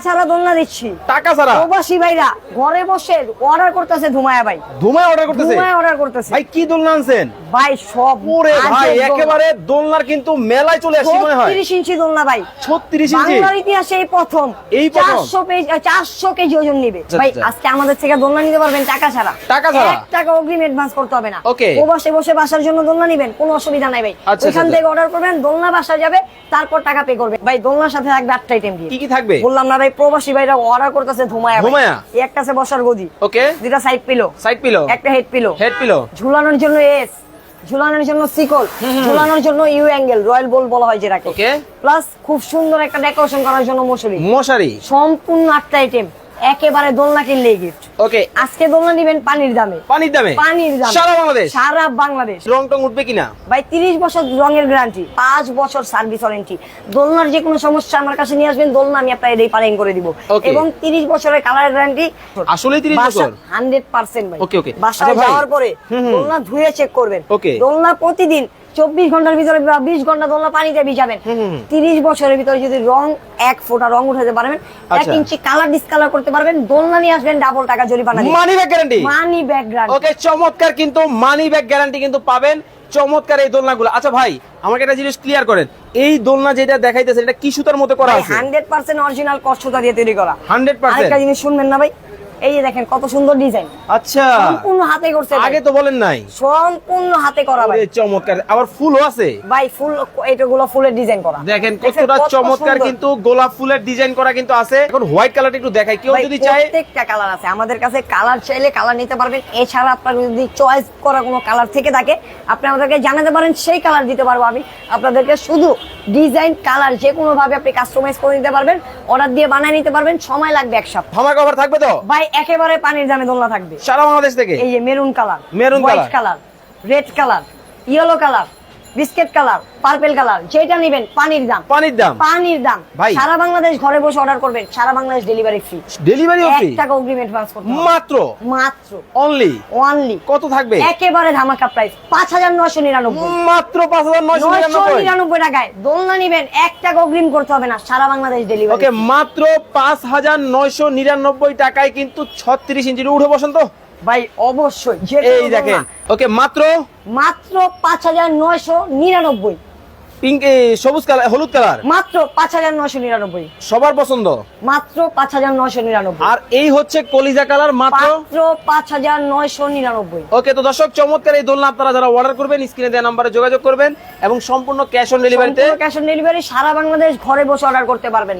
ছাড়া দোলনা দিচ্ছি। টাকা ছাড়া প্রবাসী ভাইরা ঘরে বসে অর্ডার করতেছে ধুমায়া ভাই। ধুমায় অর্ডার করতেছে? ধুমায়া অর্ডার করতেছে ভাই কি দোলনা আনছেন ভাই? সব ওরে ভাই একেবারে দোলনার কিন্তু মেলায় চলে আসছে মনে হয়। 36 ইঞ্চি দোলনা ভাই, 36 ইঞ্চি বাংলার ইতিহাসে এই প্রথম। এই প্রথম 400 কেজি ওজন নিবে ভাই। আজকে আমাদের থেকে দোলনা নিতে পারবেন টাকা ছাড়া। টাকা ছাড়া 1 টাকা অগ্রিম অ্যাডভান্স করতে হবে না। ওকে। প্রবাসে বসে বাসার জন্য দোলনা নিবেন, কোনো অসুবিধা নাই ভাই। আচ্ছা, ওইখান থেকে অর্ডার করবেন, দোলনা বাসা যাবে, তারপর টাকা পে করবেন ভাই। দোলনার সাথে থাকবে 8টা আইটেম দিয়ে। কি কি থাকবে বললাম না ভাই, প্রবাসী ভাইরা অর্ডার করতেছে ধুমায়া। ধুমায়া একটা আছে বসার গদি, ওকে, দুটা সাইড পিলো, একটা হেড পিলো, ঝুলানোর জন্য এস, ঝুলানোর জন্য সিকল, ঝুলানোর জন্য ইউ অ্যাঙ্গেল, রয়্যাল বল বলা হয় যেটাকে। ওকে, প্লাস খুব সুন্দর একটা ডেকোরেশন করার জন্য মশারি। সম্পূর্ণ 8টা আইটেম, একেবারে দোলনা কিনলে গিফট। ওকে, আজকে দোলনা দিবেন পানির দামে। সারা বাংলাদেশ। রং টং উঠবে কিনা ভাই? 30 বছর রঙের গ্যারান্টি, 5 বছর সার্ভিস ওয়ারেন্টি। দোলনার যে কোনো সমস্যা আমার কাছে নিয়ে আসবেন, দোলনা আমি আপনাকে রিপেয়ারিং করে দিব। এবং 30 বছরের কালার গ্যারান্টি। আসলে 30 বছর 100% ভাই। ওকে ওকে। বাসায় যাওয়ার পরে দোলনা ধুয়ে চেক করবেন। দোলনা প্রতিদিন 24 ঘন্টার ভিতরে বা 20 ঘন্টা দোলনা পানিতে ভিজাবেন। 30 বছরের ভিতরে যদি রং 1 ফোঁটা রং উঠাতে পারবেন, 1 ইঞ্চি কালার ডিসকালার করতে পারবেন, দোলনা নিয়ে আসবেন, ডাবল টাকা জরিমানা দিবেন। Money back guarantee. Money back guarantee. Okay, চমৎকার কিন্তু মানি ব্যাক গ্যারান্টি কিন্তু পাবেন চমৎকার এই দোলনাগুলো। আচ্ছা ভাই, আমাকে একটা জিনিস ক্লিয়ার করেন, এই দোলনা যেটা দেখাইতেছে এটা কি সুতার মধ্যে করা আছে? 100% অরিজিনাল কট সুতা দিয়ে তৈরি করা। 100%। আরেকটা জিনিস শুনবেন না ভাই, এই যে দেখেন কত সুন্দর ডিজাইন। আচ্ছা, সম্পূর্ণ হাতে করছে, আগে তো বলেন নাই। সম্পূর্ণ হাতে করা ভাই। চমৎকার, আবার ফুলও আছে ভাই। ফুল, এটাগুলো ফুলের ডিজাইন করা। দেখেন কতটা চমৎকার কিন্তু গোলাপ ফুলের ডিজাইন করা কিন্তু আছে। এখন হোয়াইট কালারটা একটু দেখাই, কেউ যদি চায়। প্রত্যেকটা কালার আছে আমাদের কাছে, কালার চাইলে কালার নিতে পারবেন। এছাড়া আপনার যদি চয়েস করা কোনো কালার থেকে থাকে, আপনি আমাদেরকে জানাতে পারেন, সেই কালার দিতে পারবো আমি আপনাদেরকে। শুধু ডিজাইন কালার যে কোনো ভাবে আপনি কাস্টমাইজ করে নিতে পারবেন, অর্ডার দিয়ে বানিয়ে নিতে পারবেন। সময় লাগবে 1 সপ্তাহ। ধামাকা অফার থাকবে তো ভাই? একেবারে পানির দামে দোলনা থাকবে সারা বাংলাদেশ থেকে। এই যে maroon colour, white colour, red colour, yellow colour, biscuit colour, purple colour, যেটা নেবেন পানির দাম। পানির দাম ভাই। সারা বাংলাদেশ ঘরে বসে অর্ডার করবেন, সারা বাংলাদেশ ডেলিভারি ফ্রি। ডেলিভারিও ফ্রি। 1 টাকা অগ্রিম অ্যাডভান্স করতে হবে। মাত্র অনলি কত থাকবে? একেবারে ধামাকা প্রাইস 5999। মাত্র 5999 টাকায় দোলনা নেবেন, 1 টাকা অগ্রিম করতে হবে না, সারা বাংলাদেশ ডেলিভারি। ওকে, মাত্র 5999 টাকায় কিন্তু 36 ইঞ্চির উঠে বসেন তো ভাই। অবশ্যই। এই দেখেন, ওকে, মাত্র 5999। পিঙ্ক, সবুজ কালার, হলুদ কালার, মাত্র 5999। সবার পছন্দ, মাত্র 5999। আর এই হচ্ছে কলিজা কালার, মাত্র 5999। ওকে। তো দর্শক, চমৎকার এই দোলনা আপনারা যারা অর্ডার করবেন, স্ক্রিনে দেওয়া নম্বরে যোগাযোগ করবেন এবং সম্পূর্ণ ক্যাশ অন ডেলিভারিতে, ক্যাশ অন ডেলিভারি সারা বাংলাদেশ ঘরে বসে অর্ডার করতে পারবেন।